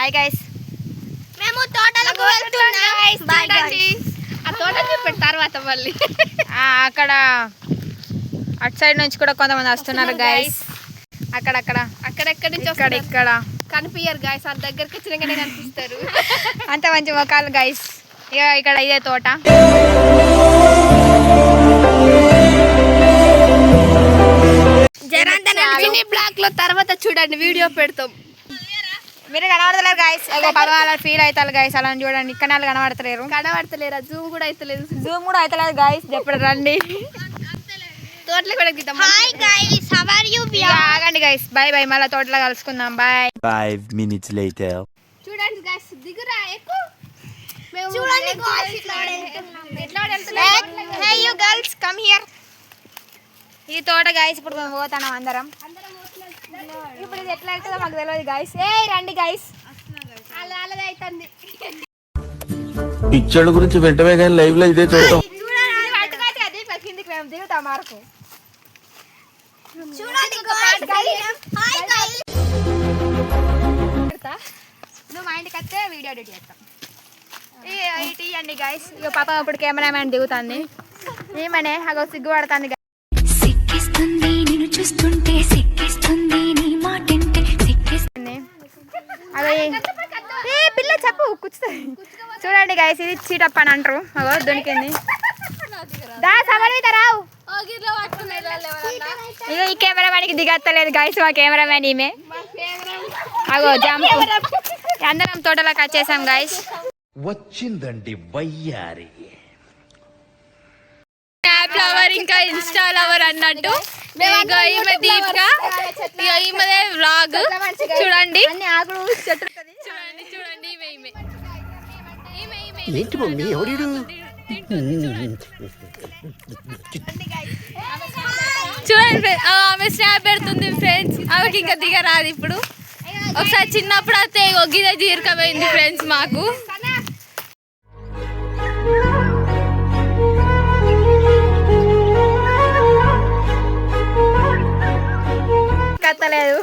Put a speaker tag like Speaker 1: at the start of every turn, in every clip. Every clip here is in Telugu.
Speaker 1: Bye guys.
Speaker 2: మేము తోటలకు వెళ్తున్నాం. Bye guys. ఆ తోటకి ఇప్పుడు తర్వాత మళ్ళీ
Speaker 1: అక్కడ అటు సైడ్ నుంచి కూడా కొంతమంది వస్తున్నారు గైస్.
Speaker 2: అక్కడెక్కడి నుంచి
Speaker 1: ఇక్కడ
Speaker 2: కనిపించారు గైస్. ఆ దగ్గరికి వచ్చినాకనే కనిపిస్తారు.
Speaker 1: అంత మంచి మొక్కలు గైస్. ఇక్కడ ఇదే తోట.
Speaker 2: బ్లాక్ లో తర్వాత చూడండి, వీడియో పెడతాం.
Speaker 1: మీరు కనబడతలేరు గైస్. పదవాళ్ళ ఫీల్ అవుతారు గైస్. అలా చూడండి, ఇక్కడ వాళ్ళు
Speaker 2: కనబడతలేరా? జూమ్ కూడా
Speaker 1: అవుతలేదు గైస్. ఎప్పుడు రండి
Speaker 2: తోటలో కూడా దిద్దాం.
Speaker 1: ఆగండి గైస్. Bye bye. మళ్ళీ తోటలో కలుసుకుందాం. బాయ్.
Speaker 3: 5 minutes later.
Speaker 2: చూడండి గైస్, దిగురా ఎక్కు.
Speaker 1: చూడండి గర్ల్స్ కమ్ హియర్. ఈ తోట గైస్. ఇప్పుడు మేము పోతాం అందరం. ఇప్పుడు ఇది ఎట్లా అవుతుందో మాకు తెలియదు గైస్. రండి గైస్.
Speaker 2: అవుతుంది.
Speaker 3: పిచ్చోళ్ళ గురించి వెంటనే కానీ లైవ్ లో ఇదే చూడటం.
Speaker 1: కిందికి మేము దిగుతాం మార్కు. నువ్వు మా ఇంటికి వస్తే వీడియో ఎడిట్ చేస్తాం. ఇవ్వండి గైస్. ఇక పాప ఇప్పుడు కెమెరామ్యాన్ దిగుతుంది. ఏమనే అగో సిగ్గుపడుతుంది. అదే పిల్ల చెప్పు కూర్చుతుంది. చూడండి గైస్, ఇది చీటప్ అని అంటారు. అగో దొరికింది. దా సమర్వితరావు. ఇక ఈ కెమెరామ్యాన్కి దిగత్తలేదు గైస్. మా కెమెరామ్యాన్ ఈమె. అగో జంప్. అందరం తోటలోకి వచ్చేసాం గైస్.
Speaker 3: వచ్చిందండి వయ్యారి.
Speaker 2: ఫ్లవర్ ఇంకా ఇన్స్టా లవర్ అన్నట్టు. ఈమె దీపిక, ఈమెదే వ్లాగ్. చూడండి చూడండి
Speaker 3: ఏంటి మమ్మీ ఎవడు?
Speaker 2: చూడండి ఆమె స్నాప్ పెడుతుంది ఫ్రెండ్స్. ఆమెకి ఇంకా దిగరాదు. ఇప్పుడు ఒకసారి చిన్నప్పుడు అయితే గిద తీరకపోయింది ఫ్రెండ్స్ మాకు.
Speaker 1: కత్తలేదు.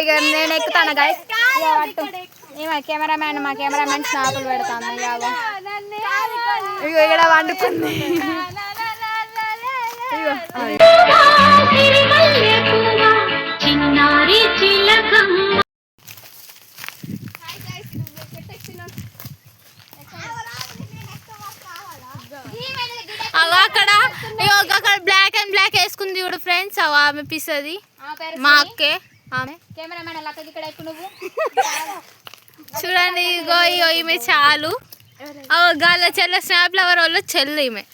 Speaker 1: ఇక నేను ఎక్కుతాను గైస్. కెమెరామ్యాన్ మా కెమెరామ్యాన్ స్నాపులు పెడతాను. ఇక ఇక్కడ వండుకుంది.
Speaker 2: అక్కడ బ్లాక్ అండ్ బ్లాక్ వేసుకుంది చూడు ఫ్రెండ్స్. ఆమె పిస్తుంది మా అక్కే. ఆమె చూడండి. ఇగో ఈమె చాలు. గాల చెల్ల స్నాప్ లవర్ వాళ్ళు చెల్లు ఈమె.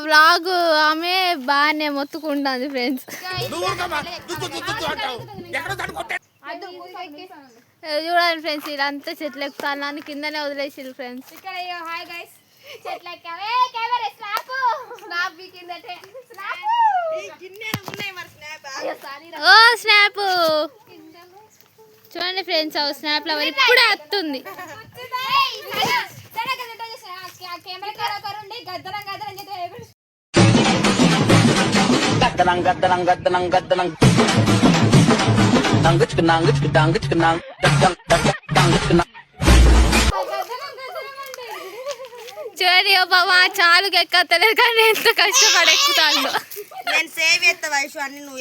Speaker 2: వ్లాగ్ ఆమె బాగానే మొత్తుకుంటుంది ఫ్రెండ్స్. చూడండి ఫ్రెండ్స్, ఇదంతా చెట్లు ఎక్కుతాను కిందనే వదిలేసి ఫ్రెండ్స్. ఓ స్నాప్ చూడండి ఫ్రెండ్స్. స్నాప్ లవర్ ఇప్పుడే వస్తుంది. చూడండి బాబా చాలు ఎక్కలేదు కానీ ఎంత కష్టపడి ఎక్కుతాను.
Speaker 4: నేను సేవ్ చేస్తా వైషు అన్ని నువ్వు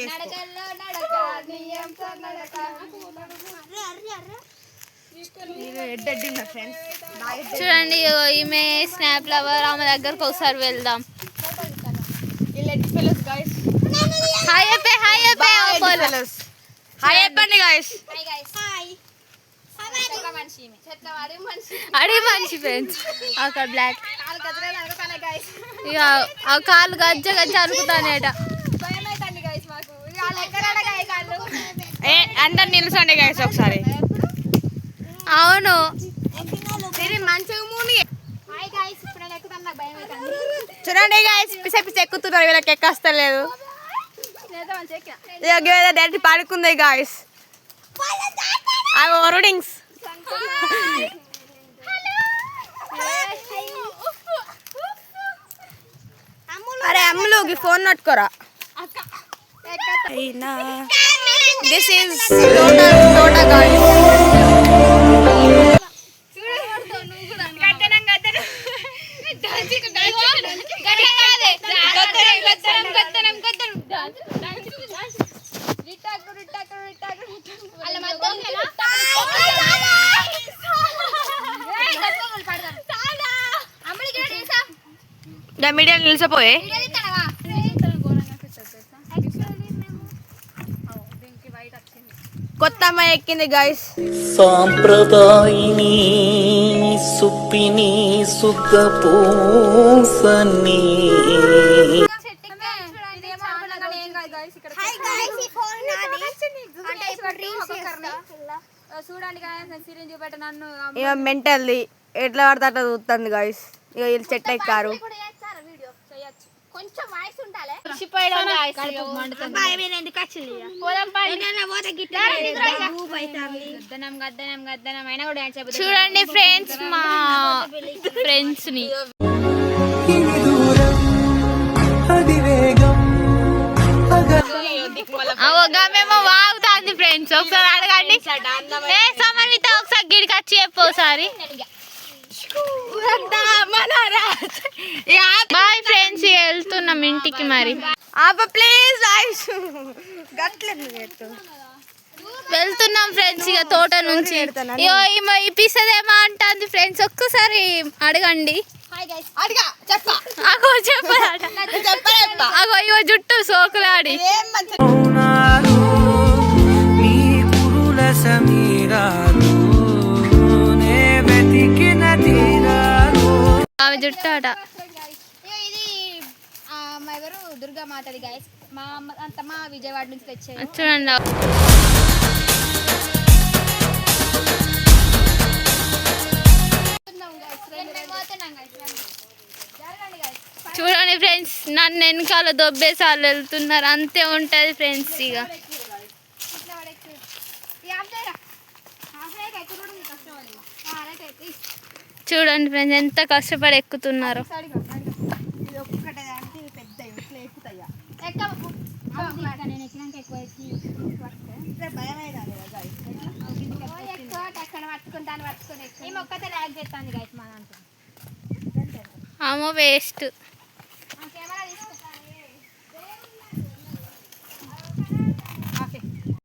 Speaker 2: చూడండి ఈమె స్నాప్ లవర్. ఆమె దగ్గరకు ఒకసారి వెళ్దాం. హాయ్ చెప్పండి గైస్. అడిగి మనిషి ఫ్రెండ్స్. అక్కడ బ్లాక్ ఇక ఆ కాళ్ళు గజ్జ గజ్జ అనుకుతానేట.
Speaker 1: అందరు నిలుసండి గైస్ ఒకసారి.
Speaker 2: అవును
Speaker 1: చూడండి గైస్, పిస పిస ఎక్కుతున్నారు. వీళ్ళకి ఎక్కస్తలేదు. డైరెక్ట్ పడుకుంది గాయస్ అవి రూడింగ్స్ అరే అమ్ములు ఫోన్ నట్టుకోరా దిస్ ఈజ్ తోట గాయస్ మీడియా నిలిచిపోయే కొత్త అమ్మాయి ఎక్కింది గాయస్
Speaker 5: సాంప్రదాయిని సుప్పిని సుఖ పూసని
Speaker 2: చూడండి సిరింజ్ చూపెట్ట నన్ను
Speaker 1: ఇక మెంటల్ది ఎట్లా పడితే అట్లా చూస్తుంది గాయస్ ఇక వీళ్ళు చెట్టు ఎక్కారు
Speaker 2: కొంచెం వాయిస్ ఉండాలి చూడండి ఫ్రెండ్స్ మా ఫ్రెండ్స్ ని మేము వాగుతాంది ఫ్రెండ్స్ ఒకసారి అడగండి ఏ సమన్విత ఒకసారి గిడికి వచ్చి చెప్పు ఒకసారి బాయ్ ఫ్రెండ్స్ వెళ్తున్నాం ఇంటికి మరి
Speaker 1: ప్లీజ్
Speaker 2: వెళ్తున్నాం ఫ్రెండ్స్ ఇక తోట నుంచి ఇగో ఈమె ఇప్పిస్తుందేమో అంటుంది ఫ్రెండ్స్ ఒక్కసారి అడగండి అగో చెప్పాలట అగో ఇగో జుట్టు సోకులాడి ఆమె జుట్టు అట
Speaker 1: ఇది ఎవరు దుర్గా మాతది గైస్ మా అత్తమ్మ విజయవాడ నుంచి తెచ్చారు
Speaker 2: చూడండి చూడండి ఫ్రెండ్స్ నన్ను వెనకాల దొబ్బేసార్లు వెళ్తున్నారు అంతే ఉంటుంది ఫ్రెండ్స్ ఇక చూడండి ఫ్రెండ్స్ ఎంత కష్టపడి ఎక్కుతున్నారు ఆమె వేస్ట్